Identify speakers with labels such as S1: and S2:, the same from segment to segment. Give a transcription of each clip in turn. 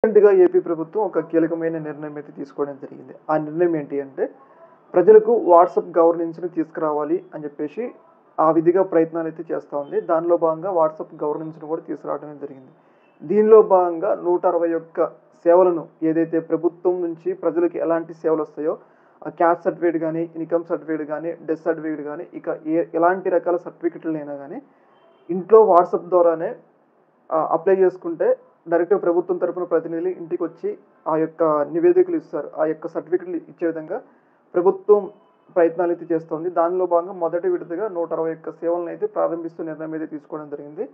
S1: రీసెంట్‌గా ఏపీ ప్రభుత్వం ఒక కీలకమైన నిర్ణయం అయితే తీసుకోవడం జరిగింది. ఆ నిర్ణయం ఏంటి అంటే, ప్రజలకు వాట్సాప్ గవర్నెన్స్‌ని తీసుకురావాలి అని చెప్పేసి ఆ విధిగా ప్రయత్నాలైతే చేస్తా ఉంది. దానిలో భాగంగా వాట్సాప్ గవర్నెన్స్‌ని కూడా తీసుకురావడమే జరిగింది. దీనిలో భాగంగా 161 సేవలను ఏదైతే ప్రభుత్వం నుంచి ప్రజలకి ఎలాంటి సేవలొస్తాయో, క్యాస్ట్ సర్టిఫికేట్ గాని, ఇన్‌కమ్ సర్టిఫికేట్ గాని, డెత్ సర్టిఫికేట్ గాని, ఇక ఎలాంటి రకాల సర్టిఫికేట్‌లనైనా గాని ఇంట్లో వాట్సాప్ ద్వారానే అప్లై చేసుకుంటే డైరెక్ట్‌గా ప్రభుత్వం తరపున ప్రతినిధులు ఇంటికొచ్చి ఆ యొక్క నివేదికలు ఇస్తారు. ఆ యొక్క సర్టిఫికేట్‌లు ఇచ్చే విధంగా ప్రభుత్వం ప్రయత్నాలైతే చేస్తోంది. దానిలో భాగంగా మొదటి విడతగా 161 సేవలనైతే ప్రారంభిస్తూ నిర్ణయం అయితే తీసుకోవడం జరిగింది.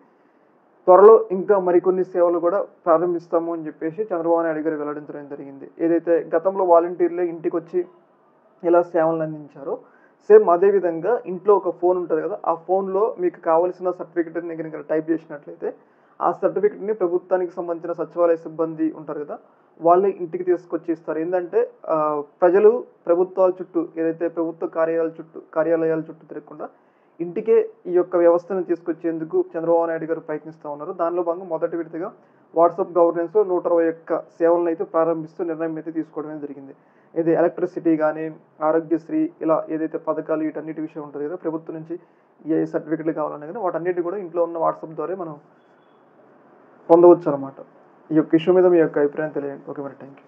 S1: త్వరలో ఇంకా మరికొన్ని సేవలు కూడా ప్రారంభిస్తాము అని చెప్పేసి చంద్రబాబు నాయుడు గారు వెల్లడించడం జరిగింది. ఏదైతే గతంలో వాలంటీర్లే ఇంటికొచ్చి ఎలా సేవలనందించారో, సేమ్ అదే విధంగా ఇంట్లో ఒక ఫోన్ ఉంటది గదా! ఆ ఫోన్‌లో మీకు కావాల్సిన సర్టిఫికేట్‌ని గనుక టైప్ జేసినట్లయితే, ఆ సర్టిఫికేట్‌ని ప్రభుత్వానికి సంబంధించిన సచివాలయ సిబ్బంది ఉంటారు గదా! వాళ్ళే ఇంటికి తీసుకొచ్చి ఇస్తారు. ఏందంటే ప్రజలు ప్రభుత్వాల చుట్టూ ఏదైతే ప్రభుత్వ కార్యాలయాల చుట్టూ తిరగకుండా ఇంటికే ఈ యొక్క వ్యవస్థను తీసుకొచ్చేందుకు చంద్రబాబు నాయుడు గారు ప్రయత్నిస్తా ఉన్నారు. దానిలో భాగంగా మొదటి విడతగా వాట్సాప్ గవర్నెన్స్‌లో 121 సేవలనైతే ప్రారంభిస్తూ నిర్ణయం అయితే తీసుకోవడమే జరిగింది. ఇది ఎలక్ట్రిసిటీ గానీ, ఆరోగ్యశ్రీ ఇలా ఏదైతే పథకాలు వీటన్నిటి విషయం ఉంటది గదా! ప్రభుత్వం నుంచి ఏ సర్టిఫికేట్‌లు కావాలన్నా గానీ వాటన్నిటిని కూడా ఇంట్లో ఉన్న వాట్సాప్ ద్వారా మనం పొందవచ్చనమాట. ఈ యొక్క ఇష్యూ మీద మీ యొక్క అభిప్రాయం తెలియజేయండి. ఓకే మరి. Thank you.